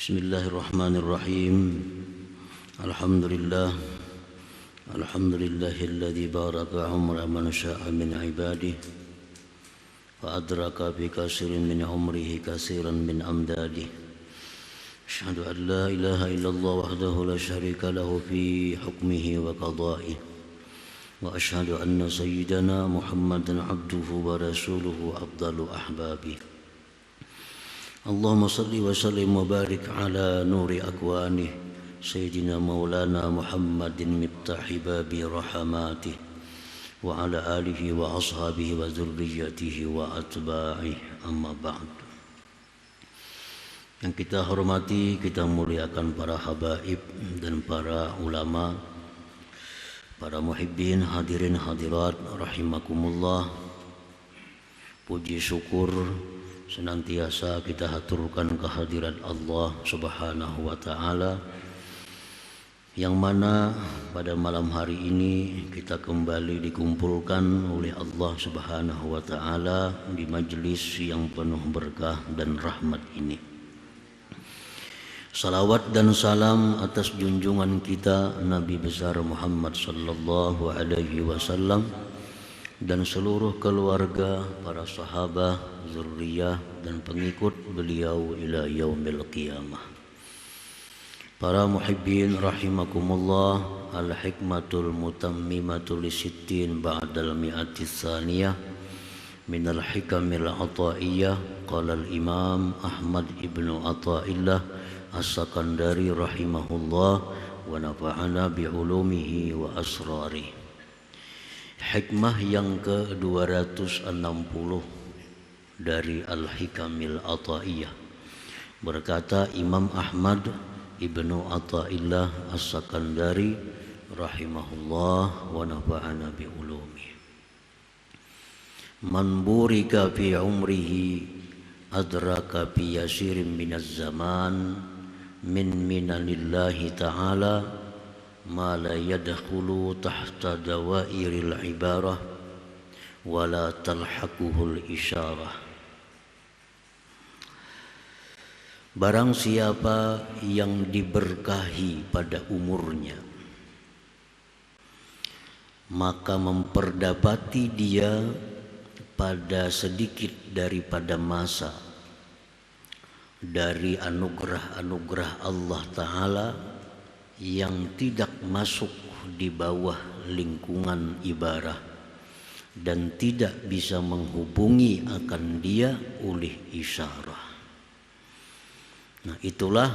Bismillahirrahmanirrahim. Alhamdulillah. Alhamdulillahilladzi baraka umra man syaa min ibadihi wa adraka bi katsirin min umrihi katsiran min amdadihi. Asyhadu an la ilaha illallah wahdahu la syarika lahu fi hukmihi wa qada'ihi. Wa asyhadu anna sayyidana Muhammadan abduhu wa rasuluhu afdalu ahbabihi. Allahumma salli wa sallim wa barik ala nuri akwani Sayyidina Maulana Muhammadin miftahi babi rahamatih wa ala alihi wa ashabihi wa zurriyatihi wa atba'ihi, amma ba'd. Yang kita hormati, kita muliakan para habaib dan para ulama, para muhibbin, hadirin hadirat rahimakumullah. Puji syukur senantiasa kita haturkan kehadirat Allah Subhanahu wa ta'ala, yang mana pada malam hari ini kita kembali dikumpulkan oleh Allah Subhanahu wa ta'ala di majlis yang penuh berkah dan rahmat ini. Salawat dan salam atas junjungan kita Nabi besar Muhammad sallallahu alaihi wasallam dan seluruh keluarga, para sahabat, zurriyah dan pengikut beliau ila yaumil qiyamah. Para muhibbin rahimakumullah, al-hikmatul mutammimatul lisittin ba'dal mi'atis tsaniyah minal hikamil ataiyah. Qala al-imam Ahmad ibnu Athaillah as-Sakandari rahimahullah wa nafa'ana bi'ulumihi wa asrarihi. Hikmah yang ke-260 dari Al-Hikamil Athaiyah. Berkata Imam Ahmad ibnu Athaillah as-Sakandari rahimahullah wa nafa'ana bi ulumi. Man burika fi umrihi adraka bi yasirin minaz zaman min minanillahi ta'ala ma la yadkhulu tahta dawairil ibarah wa la talhaquhul isyarah. Barang siapa yang diberkahi pada umurnya, maka memperdapati dia pada sedikit daripada masa dari anugerah-anugerah Allah Ta'ala yang tidak masuk di bawah lingkungan ibarah dan tidak bisa menghubungi akan dia oleh isyarah. Nah, itulah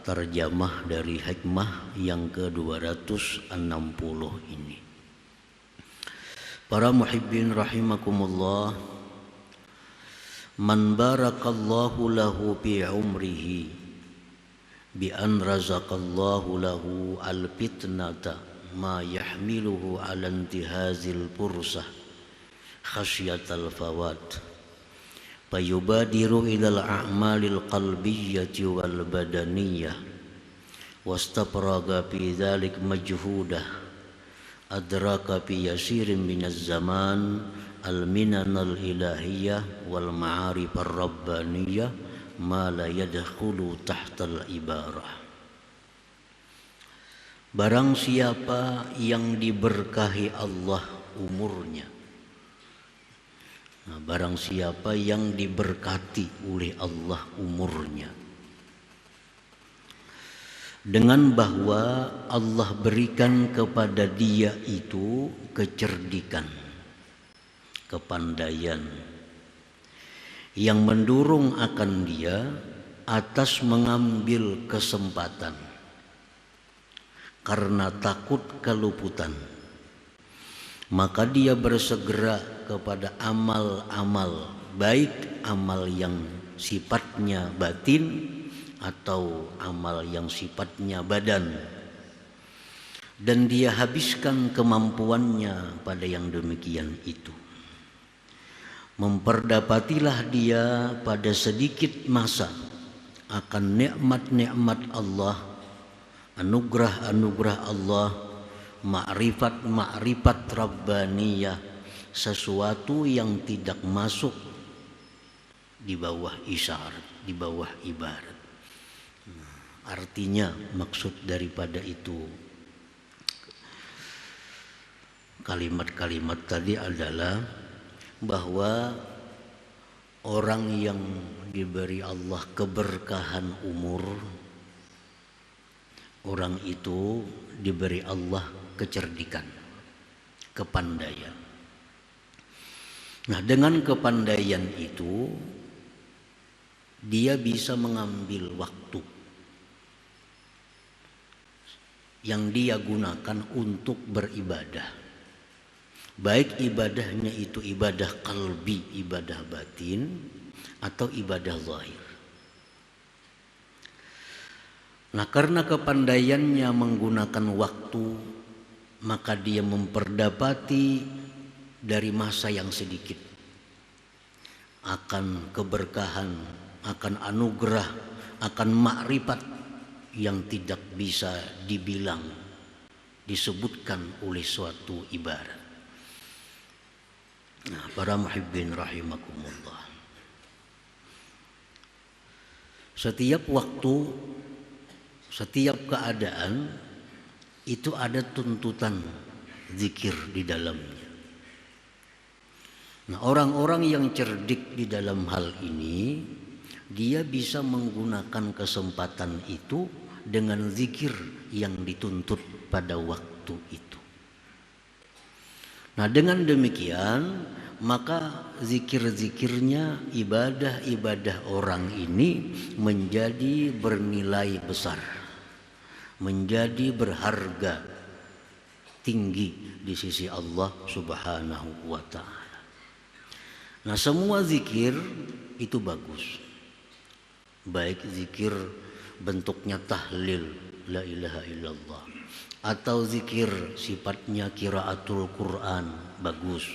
terjemah dari hikmah yang ke-260 ini. Para muhibbin rahimakumullah, man barakallahu lahu bi umrihi bi an razaqallahu lahu al-fitnata ma yahmiluhu ala intihazil fursah khasyatal fawat fayubadiru ilal a'malil qalbiyyati wal badaniyah wastapraga fi dhalik majhudah adraka fi yasirin minaz zaman al-minanal ilahiyah wal ma'arifar rabbaniyah ma la yadkhulu tahtal ibarah. Barang siapa yang diberkahi Allah umurnya, nah, barang siapa yang diberkati oleh Allah umurnya, dengan bahwa Allah berikan kepada dia itu kecerdikan, kepandaian yang mendorong akan dia atas mengambil kesempatan karena takut keluputan, maka dia bersegera kepada amal-amal baik, amal yang sifatnya batin atau amal yang sifatnya badan, dan dia habiskan kemampuannya pada yang demikian itu. Memperdapatilah dia pada sedikit masa akan nikmat-nikmat Allah, anugerah-anugerah Allah, ma'rifat rabbaniyah, sesuatu yang tidak masuk di bawah isyarat, di bawah ibarat. Artinya maksud daripada itu kalimat-kalimat tadi adalah bahwa orang yang diberi Allah keberkahan umur, orang itu diberi Allah kecerdikan, kepandaian. Nah, dengan kepandaian itu dia bisa mengambil waktu yang dia gunakan untuk beribadah. Baik ibadahnya itu ibadah qalbi, ibadah batin, atau ibadah zahir. Nah, karena kepandaiannya menggunakan waktu, maka dia memperdapati dari masa yang sedikit akan keberkahan, akan anugerah, akan makrifat yang tidak bisa dibilang, disebutkan oleh suatu ibarat. Nah, para muhibbin rahimakumullah, setiap waktu, setiap keadaan itu ada tuntutan zikir di dalamnya. Nah, orang-orang yang cerdik di dalam hal ini, dia bisa menggunakan kesempatan itu dengan zikir yang dituntut pada waktu itu. Nah, dengan demikian maka zikir-zikirnya, ibadah-ibadah orang ini menjadi bernilai besar, menjadi berharga tinggi di sisi Allah Subhanahu wa ta'ala. Nah, semua zikir itu bagus, baik zikir bentuknya tahlil la ilaha illallah, atau zikir sifatnya qiraatul Quran, bagus.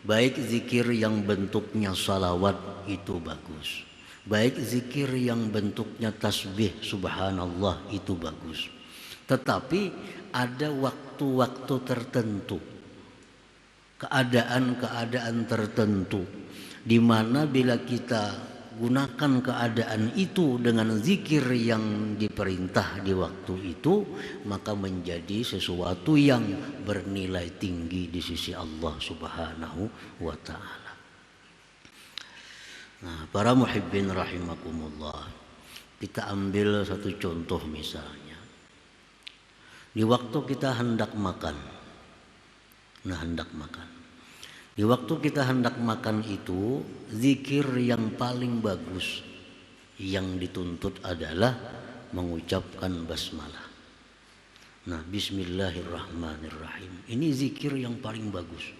Baik zikir yang bentuknya salawat itu bagus. Baik zikir yang bentuknya tasbih subhanallah itu bagus. Tetapi ada waktu-waktu tertentu, keadaan-keadaan tertentu, di mana bila kita gunakan keadaan itu dengan zikir yang diperintah di waktu itu, maka menjadi sesuatu yang bernilai tinggi di sisi Allah Subhanahu wa ta'ala. Nah, para muhibbin rahimakumullah, kita ambil satu contoh misalnya. Di waktu kita hendak makan. Nah, hendak makan. Di waktu kita hendak makan itu, zikir yang paling bagus yang dituntut adalah mengucapkan basmalah. Nah, bismillahirrahmanirrahim. Ini zikir yang paling bagus.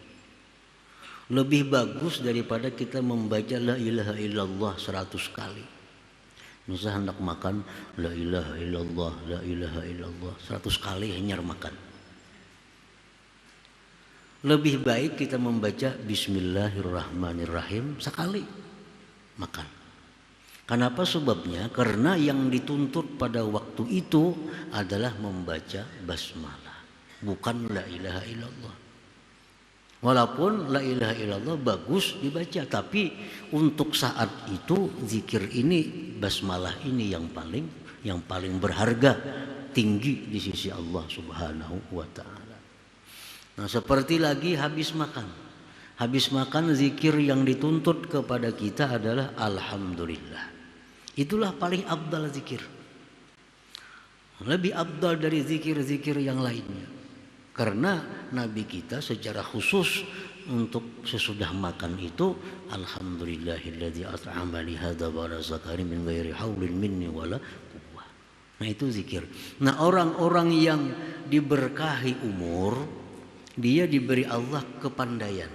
Lebih bagus daripada kita membaca la ilaha illallah 100 kali. Misalnya hendak makan, la ilaha illallah, la ilaha illallah 100 kali hanya makan. Lebih baik kita membaca bismillahirrahmanirrahim sekali makan. Kenapa sebabnya? Karena yang dituntut pada waktu itu adalah membaca basmalah, bukan la ilaha illallah. Walaupun la ilaha illallah bagus dibaca, tapi untuk saat itu zikir ini, basmalah ini yang paling berharga tinggi di sisi Allah Subhanahu wa ta'ala. Nah, seperti lagi habis makan. Habis makan zikir yang dituntut kepada kita adalah alhamdulillah. Itulah paling afdal zikir. Lebih afdal dari zikir-zikir yang lainnya. Karena Nabi kita secara khusus untuk sesudah makan itu, alhamdulillahilladzi at'ama li hadza wa razaqani min ghairi haulin minni wala quwwah. Nah, itu zikir. Nah, orang-orang yang diberkahi umur, dia diberi Allah kepandaian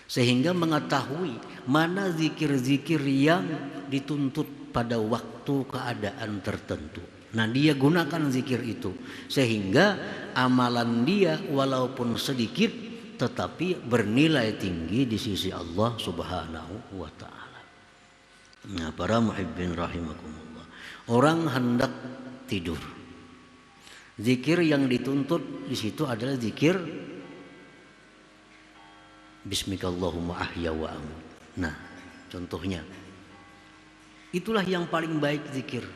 sehingga mengetahui mana zikir-zikir yang dituntut pada waktu keadaan tertentu. Nah, dia gunakan zikir itu sehingga amalan dia walaupun sedikit tetapi bernilai tinggi di sisi Allah Subhanahu wa ta'ala. Nah, para muhibbin rahimakumullah, orang hendak tidur, zikir yang dituntut di situ adalah zikir bismikallahumma ahya wa amut. Nah, contohnya itulah yang paling baik zikir.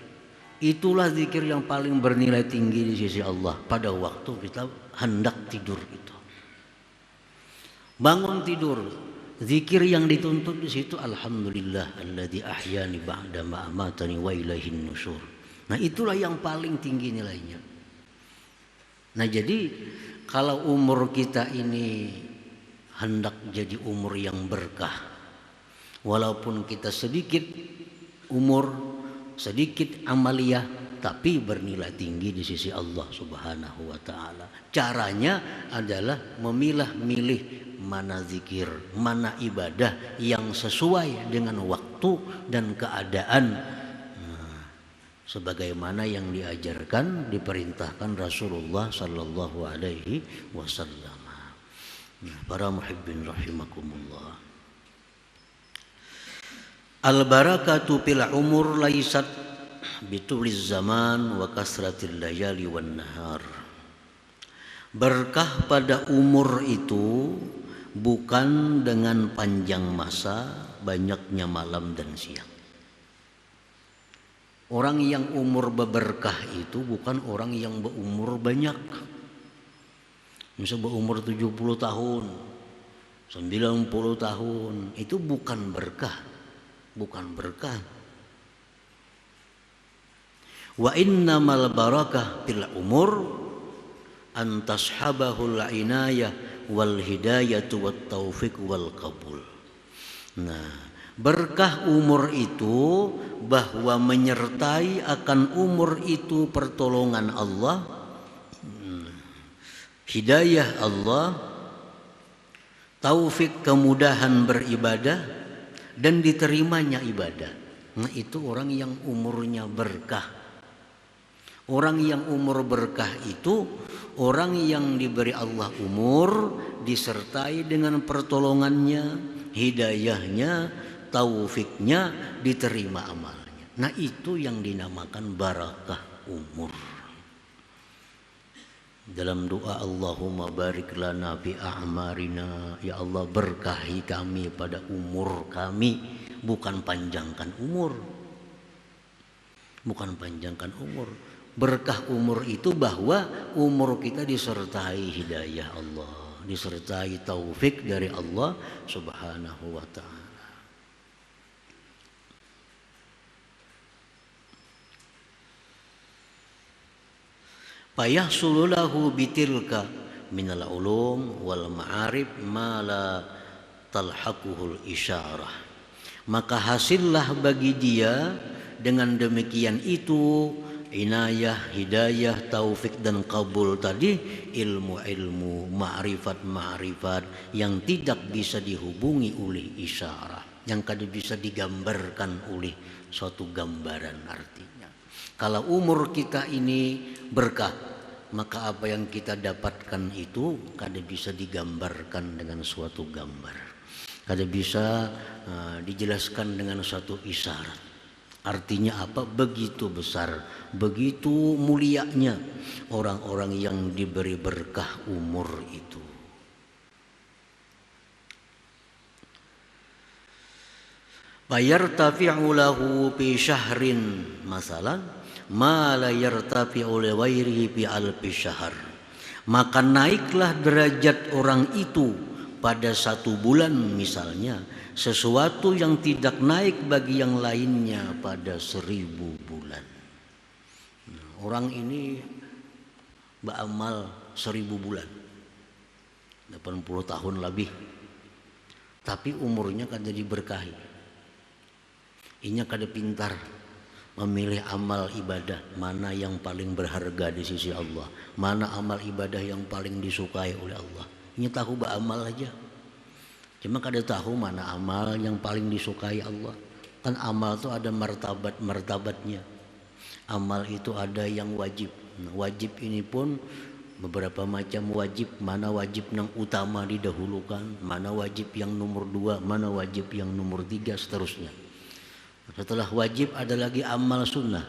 Itulah zikir yang paling bernilai tinggi di sisi Allah pada waktu kita hendak tidur itu. Bangun tidur, zikir yang dituntut di situ alhamdulillah alladzi ahyani ba'da ma amatani wa ilaihin nusyur. Nah, itulah yang paling tinggi nilainya. Nah, jadi kalau umur kita ini hendak jadi umur yang berkah, walaupun kita sedikit umur, sedikit amaliyah, tapi bernilai tinggi di sisi Allah Subhanahu wa taala. Caranya adalah memilah-milih mana zikir, mana ibadah yang sesuai dengan waktu dan keadaan, sebagaimana yang diajarkan, diperintahkan Rasulullah sallallahu alaihi wasallam. Para muhibbin rahimakumullah. Al-barakatu fil umur laisat bituliz zaman wa kasratil layali wan nahar. Berkah pada umur itu bukan dengan panjang masa, banyaknya malam dan siang. Orang yang umur berberkah itu bukan orang yang berumur banyak. Misalnya berumur 70 tahun, 90 tahun, itu bukan berkah. Bukan berkah. Wa innamal barakah fil umur an tashabahul inayah wal hidayatu wat taufiq wal qabul. Nah, berkah umur itu bahwa menyertai akan umur itu pertolongan Allah, hidayah Allah, taufik kemudahan beribadah, dan diterimanya ibadah. Nah, itu orang yang umurnya berkah. Orang yang umur berkah itu orang yang diberi Allah umur, disertai dengan pertolongannya, hidayahnya, taufiknya, diterima amalnya. Nah, itu yang dinamakan barakah umur. Dalam doa Allahumma barik lana fi a'marina, ya Allah berkahi kami pada umur kami, bukan panjangkan umur. Bukan panjangkan umur. Berkah umur itu bahwa umur kita disertai hidayah Allah, disertai taufik dari Allah Subhanahu wa ta'ala. Fayahsulu lahu bitilka minal ulum wal ma'arif ma la talhaquhul isyarah. Maka hasillah bagi dia dengan demikian itu inayah, hidayah, taufik dan kabul tadi, ilmu-ilmu, ma'rifat-ma'rifat yang tidak bisa dihubungi oleh isyarah, yang kada bisa digambarkan oleh suatu gambaran. Artinya kalau umur kita ini berkah, maka apa yang kita dapatkan itu kada bisa digambarkan dengan suatu gambar, kada bisa dijelaskan dengan suatu isyarat. Artinya apa? Begitu besar, begitu mulianya orang-orang yang diberi berkah umur itu. Fayartafi'u lahu fi syahrin masalan ma la yartafi'u li ghairihi fi alfi syahr. Maka naiklah derajat orang itu pada satu bulan misalnya, sesuatu yang tidak naik bagi yang lainnya pada 1000 bulan. Nah, orang ini beramal 1000 bulan, 80 tahun lebih, tapi umurnya kan jadi berkahi. Inya kada pintar memilih amal ibadah mana yang paling berharga di sisi Allah, mana amal ibadah yang paling disukai oleh Allah. Inya tahu beramal aja, cuma kada tahu mana amal yang paling disukai Allah. Kan amal itu ada martabat-martabatnya. Amal itu ada yang wajib. Nah, wajib ini pun beberapa macam wajib. Mana wajib yang utama didahulukan, mana wajib yang nomor 2, mana wajib yang nomor 3, seterusnya. Setelah wajib ada lagi amal sunnah.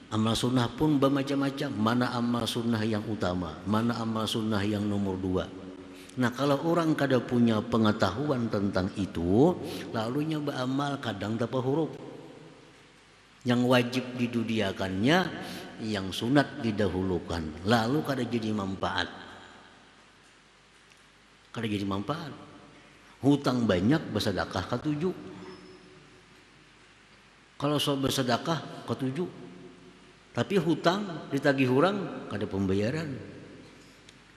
Amal sunnah pun bermacam-macam. Mana amal sunnah yang utama, mana amal sunnah yang nomor 2. Nah, kalau orang kada punya pengetahuan tentang itu, lalunya beramal kadang dapat huruf. Yang wajib diduniakannya, yang sunat didahulukan. Lalu kada jadi manfaat. Kada jadi manfaat. Hutang banyak bersedekah ketujuh. Kalau so bersedekah ketujuh. Tapi hutang ditagih orang kada pembayaran.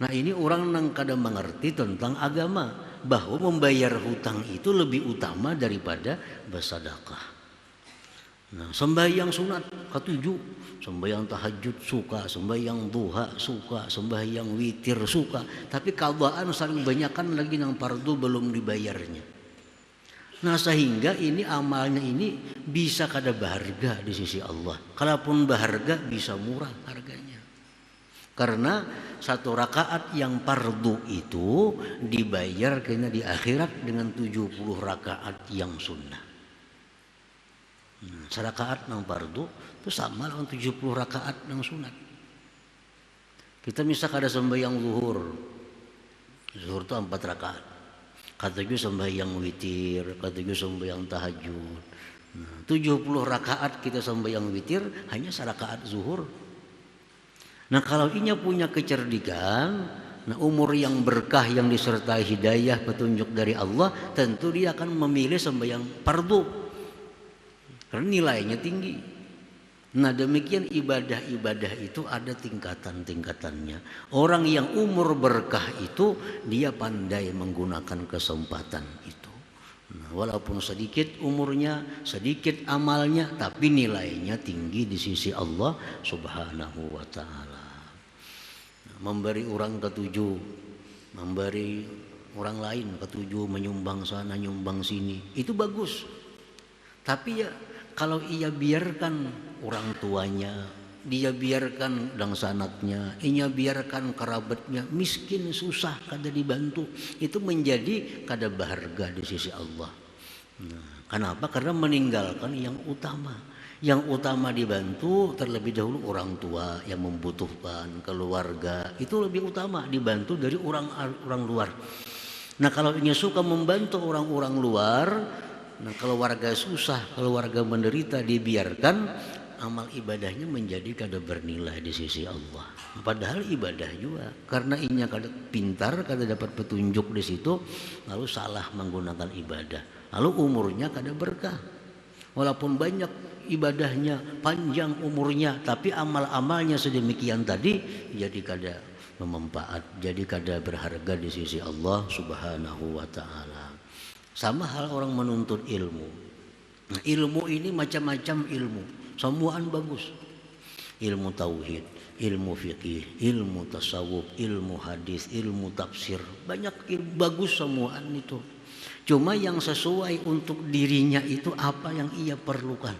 Nah ini orang yang kada mengerti tentang agama, bahwa membayar hutang itu lebih utama daripada bersedekah. Nah sembahyang sunat ketujuh, sembahyang tahajud suka, sembahyang duha suka, sembahyang witir suka. Tapi qadaan saling banyakan lagi yang fardu belum dibayarnya. Nah sehingga ini amalnya ini bisa kada berharga di sisi Allah. Kalaupun berharga bisa murah harganya. Karena satu rakaat yang fardu itu dibayar kena di akhirat dengan 70 rakaat yang sunnah. Serakaat yang fardu itu sama dengan 70 rakaat yang sunat. Kita misalkan ada sembahyang zuhur. Zuhur itu 4 rakaat. Kata juga sembahyang witir, kata juga sembahyang tahajud. 70 rakaat kita sembahyang witir hanya serakaat zuhur. Nah kalau inya punya kecerdikan, nah umur yang berkah yang disertai hidayah petunjuk dari Allah, tentu dia akan memilih sembahyang fardu karena nilainya tinggi. Nah demikian ibadah-ibadah itu ada tingkatan-tingkatannya. Orang yang umur berkah itu dia pandai menggunakan kesempatan itu. Nah, walaupun sedikit umurnya, sedikit amalnya, tapi nilainya tinggi di sisi Allah Subhanahu wa ta'ala. Memberi orang ketujuh, memberi orang lain ketujuh, menyumbang sana nyumbang sini, itu bagus. Tapi ya kalau ia biarkan orang tuanya, dia biarkan dang sanatnya, ia biarkan kerabatnya miskin susah kada dibantu, itu menjadi kada berharga di sisi Allah. Nah, kenapa? Karena meninggalkan yang utama. Yang utama dibantu terlebih dahulu orang tua yang membutuhkan, keluarga itu lebih utama dibantu dari orang luar. Nah kalau ingin suka membantu orang-orang luar, nah kalau warga susah, kalau warga menderita dibiarkan, amal ibadahnya menjadi kada bernilai di sisi Allah. Padahal ibadah juga, karena inya kada pintar, kada dapat petunjuk di situ, lalu salah menggunakan ibadah, lalu umurnya kada berkah. Walaupun banyak ibadahnya, panjang umurnya, tapi amal-amalnya sedemikian tadi jadi kada bermanfaat, jadi kada berharga di sisi Allah Subhanahu wa ta'ala. Sama hal orang menuntut ilmu. Nah, ilmu ini macam-macam ilmu, semuaan bagus. Ilmu tauhid, ilmu fikih, ilmu tasawuf, ilmu hadis, ilmu tafsir, banyak ilmu bagus semuaan itu. Cuma yang sesuai untuk dirinya itu apa yang ia perlukan.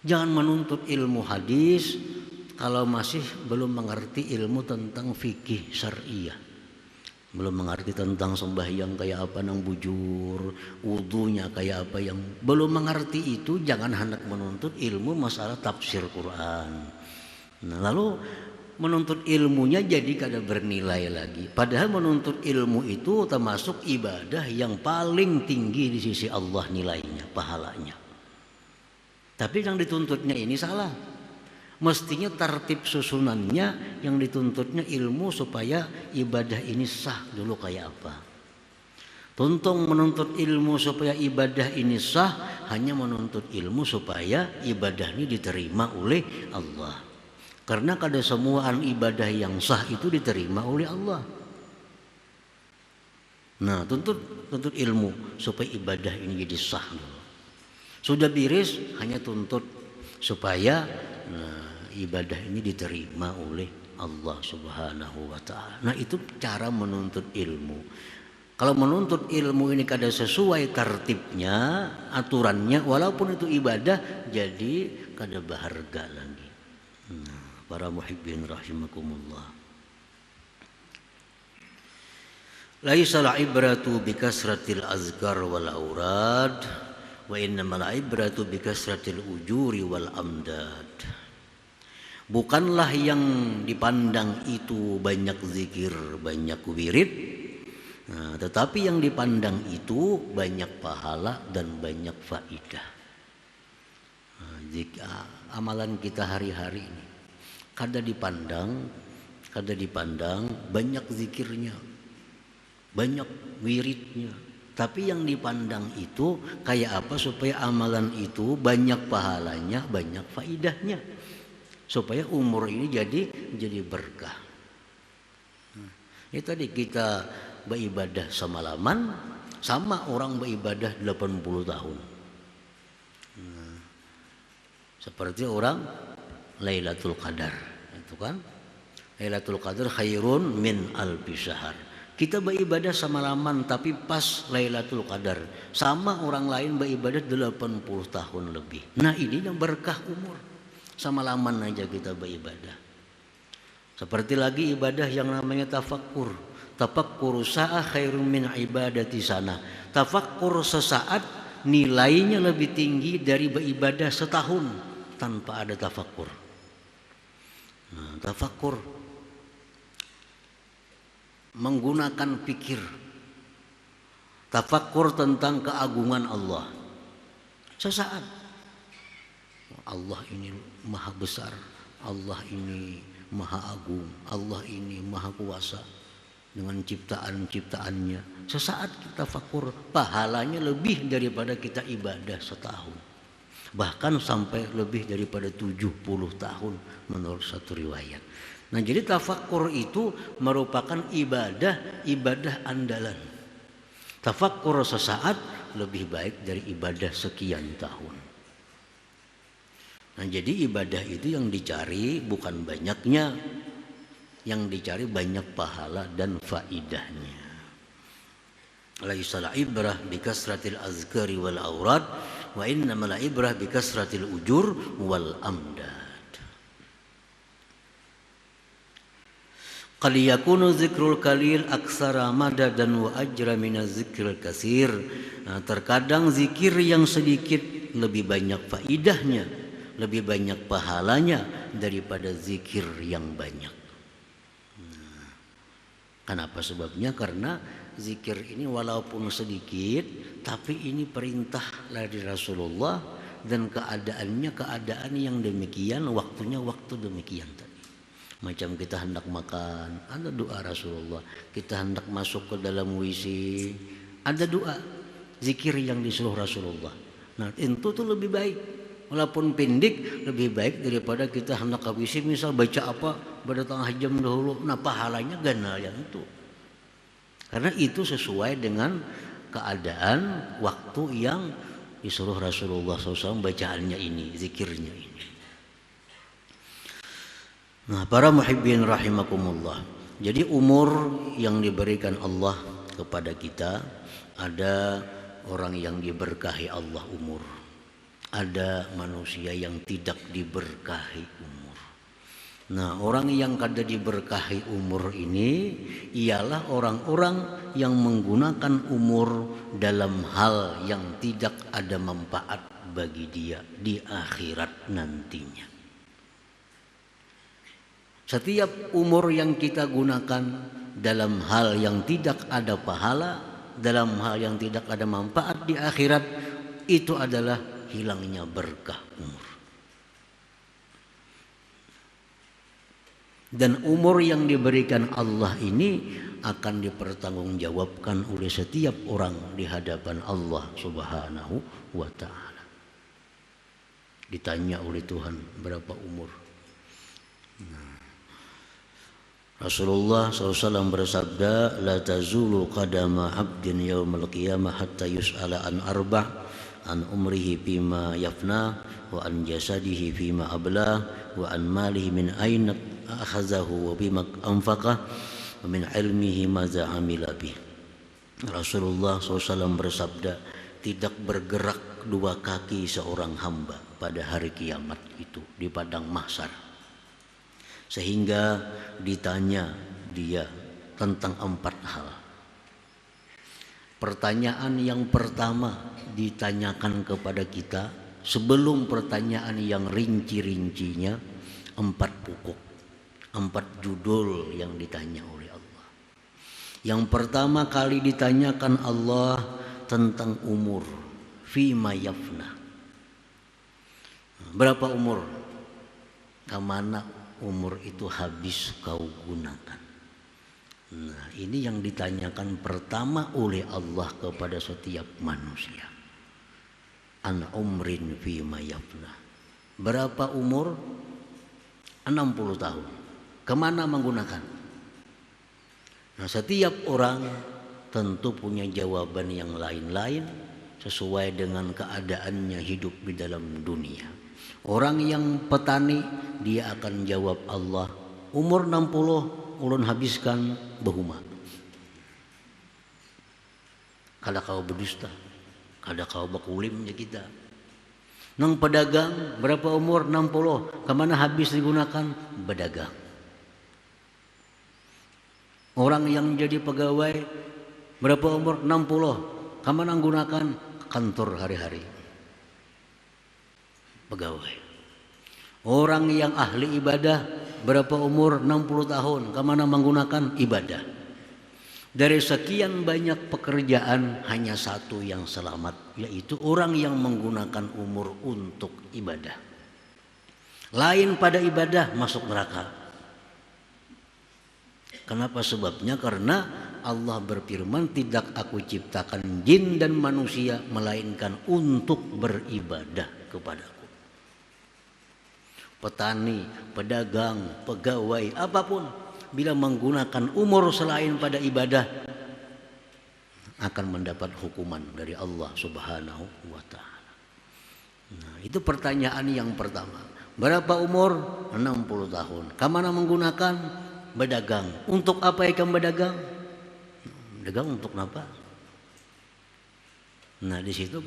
Jangan menuntut ilmu hadis kalau masih belum mengerti ilmu tentang fikih syariah. Belum mengerti tentang sembahyang kayak apa nang bujur, wudunya kayak apa, yang belum mengerti itu jangan hendak menuntut ilmu masalah tafsir Quran. Nah, lalu menuntut ilmunya jadi kada bernilai lagi. Padahal menuntut ilmu itu termasuk ibadah yang paling tinggi di sisi Allah nilainya, pahalanya. Tapi yang dituntutnya ini salah. Mestinya tertib susunannya yang dituntutnya ilmu supaya ibadah ini sah dulu kayak apa. Tuntung menuntut ilmu supaya ibadah ini sah, hanya menuntut ilmu supaya ibadah ini diterima oleh Allah. Karena kada semuaan ibadah yang sah itu diterima oleh Allah. Nah, tuntut ilmu supaya ibadah ini jadi sah dulu. Sudah biris hanya tuntut supaya ibadah ini diterima oleh Allah Subhanahu wa ta'ala. Nah, itu cara menuntut ilmu. Kalau menuntut ilmu ini kada sesuai tertibnya, aturannya, walaupun itu ibadah, jadi kada berharga lagi. Para muhibbin rahimakumullah. Laisal ibratu bikasratil azkar wal aurad, wa innamal ibratu bikasratil ujuri wal amdad. Bukanlah yang dipandang itu banyak zikir, banyak wirid, tetapi yang dipandang itu banyak pahala dan banyak faidah. amalan kita hari-hari ini. Kada dipandang banyak zikirnya, banyak wiridnya. Tapi yang dipandang itu kayak apa supaya amalan itu banyak pahalanya, banyak faidahnya. Supaya umur ini jadi berkah. Ini tadi kita beribadah semalaman sama orang beribadah 80 tahun. Seperti orang Lailatul Qadar, itu kan? Lailatul Qadar khairun min alfi syahr. Kita beribadah semalaman tapi pas Lailatul Qadar sama orang lain beribadah 80 tahun lebih. Nah, ini yang berkah umur. Semalaman aja kita beribadah. Seperti lagi ibadah yang namanya tafakkur. Tafakkur sa'ah khairun min ibadati sana. Tafakkur sesaat nilainya lebih tinggi dari beribadah setahun tanpa ada tafakkur. Nah, tafakkur menggunakan pikir. Tafakkur tentang keagungan Allah. Sesaat. Allah ini maha besar. Allah ini maha agung. Allah ini maha kuasa. Dengan ciptaan-ciptaannya. Sesaat kita tafakkur, pahalanya lebih daripada kita ibadah setahun. Bahkan sampai lebih daripada 70 tahun menurut satu riwayat. Nah, jadi tafakkur itu merupakan ibadah andalan. Tafakkur sesaat lebih baik dari ibadah sekian tahun. Nah, jadi ibadah itu yang dicari bukan banyaknya, yang dicari banyak pahala dan faidahnya. Laisal ibrah bikasratil azkari wal aurad wa innamal ibrah bikasratil ujur wal amdad. Qad yakunu zikrul qalil aksara madadan wa ajra minaz zikril katsir. Nah, terkadang zikir yang sedikit lebih banyak faidahnya, lebih banyak pahalanya daripada zikir yang banyak. Kenapa sebabnya? Karena zikir ini walaupun sedikit, tapi ini perintah dari Rasulullah dan keadaannya keadaan yang demikian, waktunya waktu demikian tadi. Macam kita hendak makan, ada doa Rasulullah. Kita hendak masuk ke dalam WC, ada doa, zikir yang disuruh Rasulullah. Nah, itu tuh lebih baik. Walaupun pendek lebih baik daripada kita hendak ke WC misal baca apa pada tengah jam dahulu. Nah, pahalanya gana yang itu. Karena itu sesuai dengan keadaan waktu yang disuruh Rasulullah SAW bacaannya ini, zikirnya ini. Nah, para muhibbin rahimakumullah. Jadi umur yang diberikan Allah kepada kita, ada orang yang diberkahi Allah umur. Ada manusia yang tidak diberkahi umur. Nah, orang yang kada diberkahi umur ini ialah orang-orang yang menggunakan umur dalam hal yang tidak ada manfaat bagi dia di akhirat nantinya. Setiap umur yang kita gunakan dalam hal yang tidak ada pahala, dalam hal yang tidak ada manfaat di akhirat, itu adalah hilangnya berkah umur. Dan umur yang diberikan Allah ini akan dipertanggungjawabkan oleh setiap orang di hadapan Allah Subhanahu wa ta'ala. Ditanya oleh Tuhan berapa umur. Rasulullah SAW bersabda, la tazulu qadama abdin yawmal qiyamah hatta yus'ala an arba' an umrihi fima yafna wa an jasadihi fima abla wa an malihi min aina akhazahu wa bima anfaqah wa min ilmihi maza amila bih. Rasulullah SAW bersabda, tidak bergerak dua kaki seorang hamba pada hari kiamat itu di padang mahsyar sehingga ditanya dia tentang 4 hal. Pertanyaan yang pertama ditanyakan kepada kita sebelum pertanyaan yang rinci-rincinya, 4 pokok, 4 judul yang ditanya oleh Allah. Yang pertama kali ditanyakan Allah tentang umur, fima yafna. Berapa umur? Kemana umur itu habis kau gunakan? Nah, ini yang ditanyakan pertama oleh Allah kepada setiap manusia. An umrin fima yafna. Berapa umur? 60 tahun. Kemana menggunakan? Nah, setiap orang tentu punya jawaban yang lain-lain sesuai dengan keadaannya hidup di dalam dunia. Orang yang petani, dia akan jawab Allah, umur 60 ulun habiskan behuma. Kada kau berdusta, kada kau bakulim ya kita. Nang pedagang berapa umur? 60. Kemana habis digunakan? Berdagang. Orang yang jadi pegawai berapa umur? 60. Kemana gunakan? Kantor hari-hari. Pegawai. Orang yang ahli ibadah berapa umur? 60 tahun. Kemana menggunakan? Ibadah. Dari sekian banyak pekerjaan hanya satu yang selamat, yaitu orang yang menggunakan umur untuk ibadah. Lain pada ibadah masuk neraka. Kenapa sebabnya? Karena Allah berfirman, tidak aku ciptakan jin dan manusia melainkan untuk beribadah kepadaku. Petani, pedagang, pegawai, apapun, bila menggunakan umur selain pada ibadah akan mendapat hukuman dari Allah Subhanahu wa ta'ala. Nah, itu pertanyaan yang pertama. Berapa umur? 60 tahun. Kemana menggunakan? Berdagang. Untuk apa ikan berdagang? Berdagang untuk apa? Nah, di situ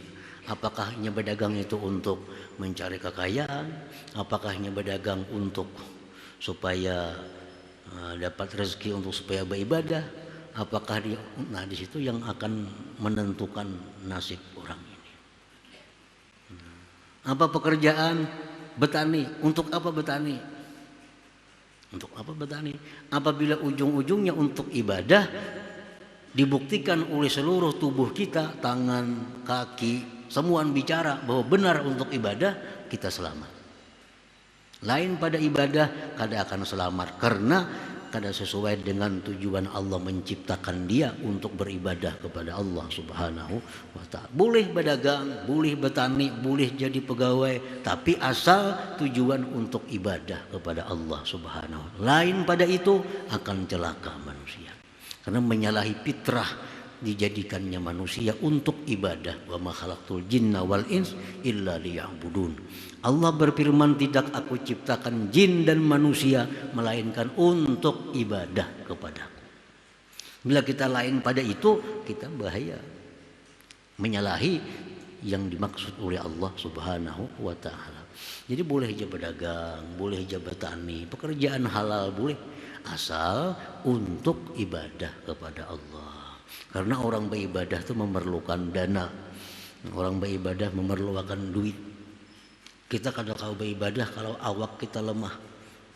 apakah hanya berdagang itu untuk mencari kekayaan? Apakah hanya berdagang untuk supaya dapat rezeki untuk supaya beribadah? Apakah dia? Nah, di situ yang akan menentukan nasib orang ini. Apa pekerjaan? Bertani. Untuk apa bertani? Untuk apa bertani? Apabila ujung-ujungnya untuk ibadah, dibuktikan oleh seluruh tubuh kita, tangan, kaki, semua bicara bahwa benar untuk ibadah, kita selamat. Lain pada ibadah kada akan selamat karena kada sesuai dengan tujuan Allah menciptakan dia untuk beribadah kepada Allah Subhanahu wa ta'ala. Boleh berdagang, boleh bertani, boleh jadi pegawai, tapi asal tujuan untuk ibadah kepada Allah Subhanahu wa ta'ala. Lain pada itu akan celaka manusia. Karena menyalahi fitrah dijadikannya manusia untuk ibadah. Wa ma khalaqtul jinna wal ins illa liya'budun. Allah berfirman, tidak aku ciptakan jin dan manusia melainkan untuk ibadah kepadaku. Bila kita lain pada itu, kita bahaya, menyalahi yang dimaksud oleh Allah Subhanahu wa ta'ala. Jadi boleh aja berdagang, boleh aja bertani, pekerjaan halal boleh, asal untuk ibadah kepada Allah. Karena orang beribadah itu memerlukan dana, orang beribadah memerlukan duit. Kita kada kau beribadah kalau awak kita lemah.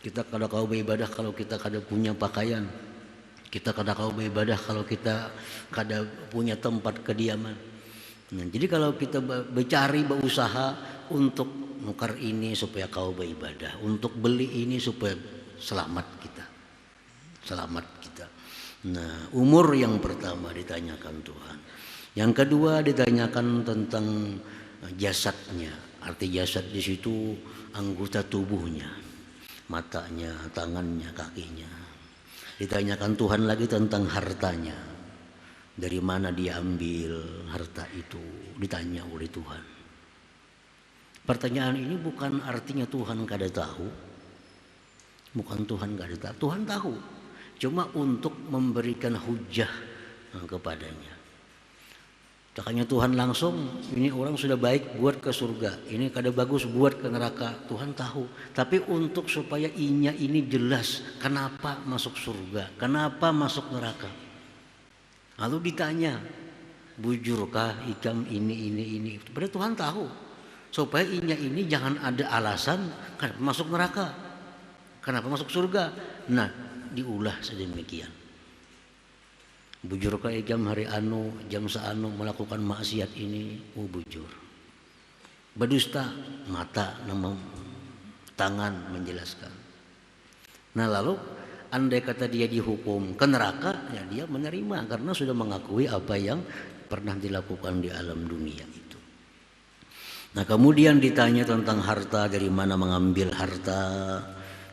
Kita kada kau beribadah kalau kita kada punya pakaian. Kita kada kau beribadah kalau kita kada punya tempat kediaman. Nah, jadi kalau kita bercari, berusaha untuk nukar ini supaya kau beribadah, untuk beli ini supaya selamat kita. Selamat kita. Nah, umur yang pertama ditanyakan Tuhan. Yang kedua ditanyakan tentang jasadnya. Arti jasad di situ anggota tubuhnya, matanya, tangannya, kakinya. Ditanyakan Tuhan lagi tentang hartanya. Dari mana dia ambil harta itu? Ditanya oleh Tuhan. Pertanyaan ini bukan artinya Tuhan kada tahu. Bukan Tuhan kada tahu. Tuhan tahu. Cuma untuk memberikan hujah kepadanya. Makanya Tuhan langsung, ini orang sudah baik buat ke surga, ini kada bagus buat ke neraka. Tuhan tahu. Tapi untuk supaya inya ini jelas kenapa masuk surga, kenapa masuk neraka. Lalu ditanya, bujurkah ikam ini. Padahal Tuhan tahu. Supaya inya ini jangan ada alasan kenapa masuk neraka, kenapa masuk surga. Nah, diulah sedemikian. Bujur ke jam hari anu, jam seanu melakukan maksiat ini, bujur. berdusta mata, tangan menjelaskan. Nah lalu andai kata dia dihukum ke neraka, ya dia menerima karena sudah mengakui apa yang pernah dilakukan di alam dunia itu. Nah kemudian ditanya tentang harta, dari mana mengambil harta,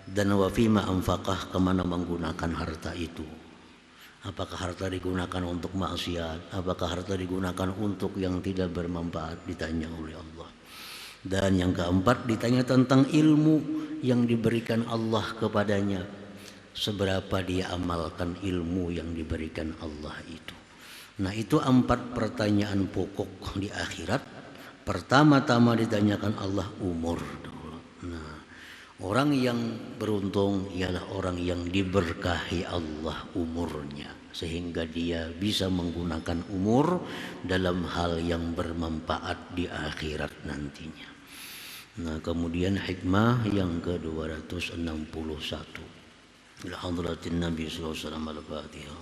dan wafima anfaqah, kemana menggunakan harta itu. Apakah harta digunakan untuk maksiat, apakah harta digunakan untuk yang tidak bermanfaat, ditanya oleh Allah. Dan yang keempat ditanya tentang ilmu yang diberikan Allah kepadanya, seberapa dia amalkan ilmu yang diberikan Allah itu. Nah itu 4 pertanyaan pokok di akhirat. Pertama-tama ditanyakan Allah umur. Nah orang yang beruntung ialah orang yang diberkahi Allah umurnya, sehingga dia bisa menggunakan umur dalam hal yang bermanfaat di akhirat nantinya. Nah kemudian hikmah yang ke-261, Alhamdulillahin Nabi sallallahu alaihi wasallam, al-Fatihah.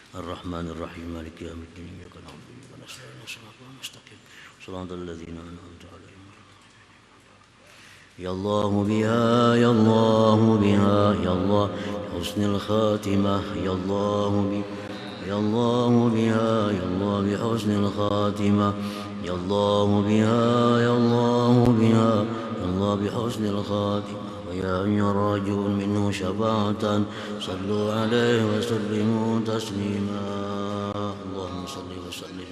Ar-Rahmanir-Rahim, Maliki yaumiddin, iyyaka na'budu wa iyyaka nasta'in, shiratal mustaqim, shiratal ladzina an'amta 'alaihim. Ya Allah biha, ya Allah biha, ya Allah husnul khatimah, ya Allah biha, ya Allah biha, ya Allah bi husnil khatimah, ya Allah biha, ya Allah biha, ya Allah bi husnil khatimah. ويا أن يراجون منه شفاعة صلوا عليه وسلموا تسليما اللهم صل وسلم